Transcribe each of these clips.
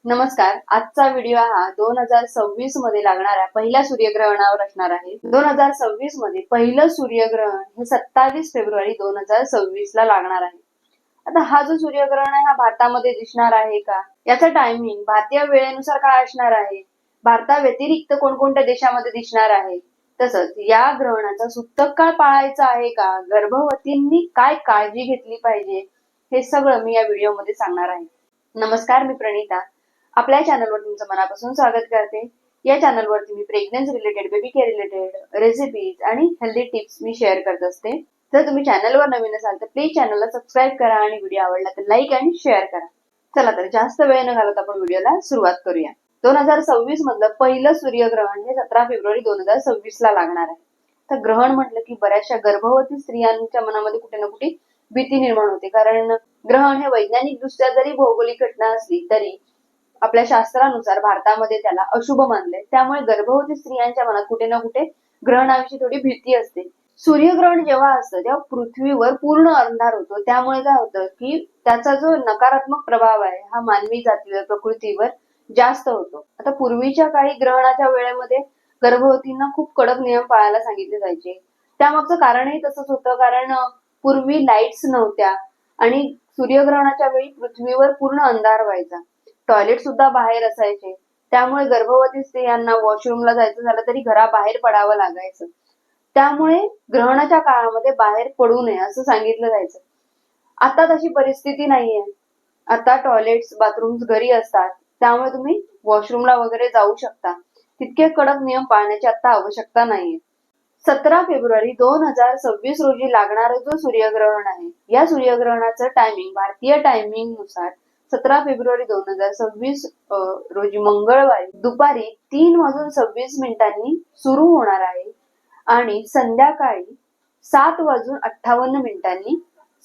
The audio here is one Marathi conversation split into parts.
नमस्कार. आजचा व्हिडिओ हा 2026 मध्ये लागणाऱ्या पहिल्या सूर्यग्रहणावर असणार आहे. 2026 मध्ये पहिलं सूर्यग्रहण हे 27 फेब्रुवारी 2026 ला लागणार आहे. आता हा जो सूर्यग्रहण आहे हा भारतामध्ये दिसणार आहे का? याचा टायमिंग भारतीय वेळेनुसार काय असणार आहे? भारताव्यतिरिक्त कोणकोणत्या देशामध्ये दिसणार आहे? तसंच या ग्रहणाचा सूतक काळ पाळायचा आहे का? गर्भवतींनी काय काळजी घेतली पाहिजे? हे सगळं मी या व्हिडिओमध्ये सांगणार आहे. नमस्कार, मी प्रणिता. आपल्या चॅनलवर तुमचं मनापासून स्वागत करते. या चॅनलवरती मी pregnancy related, baby care related, recipes आणि हेल्दी टिप्स मी शेअर करत असते. जर तुम्ही चॅनलवर नवीन असाल तर प्लीज चॅनलला सबस्क्राईब करा आणि व्हिडिओ आवडला तर लाईक आणि शेअर करा. चला तर जास्त वेळ न घालवता आपण व्हिडिओला सुरुवात करूया. 2026 मधलं पहिलं सूर्यग्रहण हे 17 फेब्रुवारी 2026 ला लागणार आहे. तर ग्रहण म्हटलं की बऱ्याचशा गर्भवती स्त्रियांच्या मनामध्ये कुठे ना कुठे भीती निर्माण होते, कारण ग्रहण हे वैज्ञानिक दृष्ट्या जरी भौगोलिक घटना असली तरी आपल्या शास्त्रानुसार भारतामध्ये त्याला अशुभ मानले. त्यामुळे गर्भवती स्त्रियांच्या मनात कुठे ना कुठे ग्रहणाविषयी थोडी भीती असते. सूर्यग्रहण जेव्हा असतं तेव्हा पृथ्वीवर पूर्ण अंधार होतो. त्यामुळे काय होतं की त्याचा जो नकारात्मक प्रभाव आहे हा मानवी जातीवर, प्रकृतीवर जास्त होतो. आता पूर्वीच्या काळी ग्रहणाच्या वेळेमध्ये गर्भवतींना खूप कडक नियम पाळायला सांगितले जायचे. त्यामागचं कारणही तसंच होतं, कारण पूर्वी लाईट्स नव्हत्या आणि सूर्यग्रहणाच्या वेळी पृथ्वीवर पूर्ण अंधार व्हायचा. टॉयलेट सुद्धा बाहेर असायचे. त्यामुळे गर्भवती स्त्रियांना वॉशरूमला जायचं झालं तरी घराबाहेर पडावं लागायचं. त्यामुळे ग्रहणाच्या काळामध्ये बाहेर पडू नये असं सांगितलं जायचं. आता तशी परिस्थिती नाहीये. आता टॉयलेट्स, बाथरूम्स घरी असतात. त्यामुळे तुम्ही वॉशरूमला वगैरे जाऊ शकता. तितके कडक नियम पाळण्याची आता आवश्यकता नाहीये. 17 फेब्रुवारी 2026 रोजी लागणारं जो सूर्यग्रहण आहे, या सूर्यग्रहणाचं टायमिंग भारतीय टायमिंग नुसार 17 फेब्रुवारी 2026 रोजी मंगळवारी दुपारी 3:26 सुरू होणार आहे आणि संध्याकाळी 7:58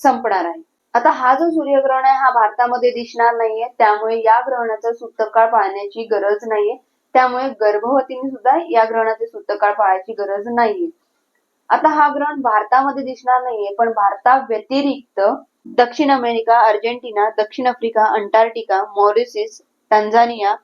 संपणार आहे. आता हा जो सूर्यग्रहण आहे हा भारतामध्ये दिसणार नाहीये, त्यामुळे या ग्रहणाचा सूतककाळ पाळण्याची गरज नाहीये. त्यामुळे गर्भवतींनी सुद्धा या ग्रहणाचे सूतककाळ पाळायची गरज नाहीये. आता हा ग्रहण भारतामध्ये दिसणार नाहीये, पण भारताव्यतिरिक्त दक्षिण अमेरिका, अर्जेंटिना, दक्षिण Africa, Antarctica, Mauritius, Tanzania,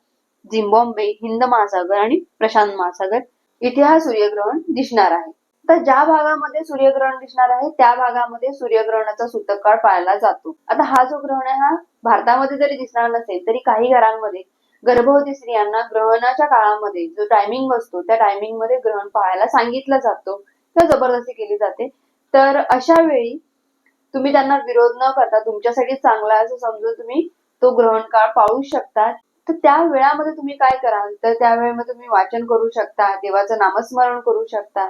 Zimbabwe, Hind महासागर आणि प्रशांत महासागर इथे हा सूर्यग्रहण दिसणार आहे. तर ज्या भागामध्ये सूर्यग्रहण दिसणार आहे त्या भागामध्ये सूर्यग्रहणाचा सूतककाळ पाळला जातो. आता हा जो ग्रहण आहे हा भारतामध्ये जरी दिसणार नसेल तरी काही घरांमध्ये गर्भवती स्त्रियांना ग्रहणाच्या काळामध्ये जो टायमिंग असतो त्या टायमिंग मध्ये ग्रहण पाहायला सांगितलं जातो किंवा जबरदस्ती केली जाते. तर अशा वेळी तुम्ही त्यांना विरोध न करता तुमच्यासाठी चांगला असं समजून तुम्ही तो ग्रहण काळ पाळू शकता. तर त्या वेळामध्ये तुम्ही काय कराल तर त्या वेळेमध्ये तुम्ही वाचन करू शकता, देवाचं नामस्मरण करू शकता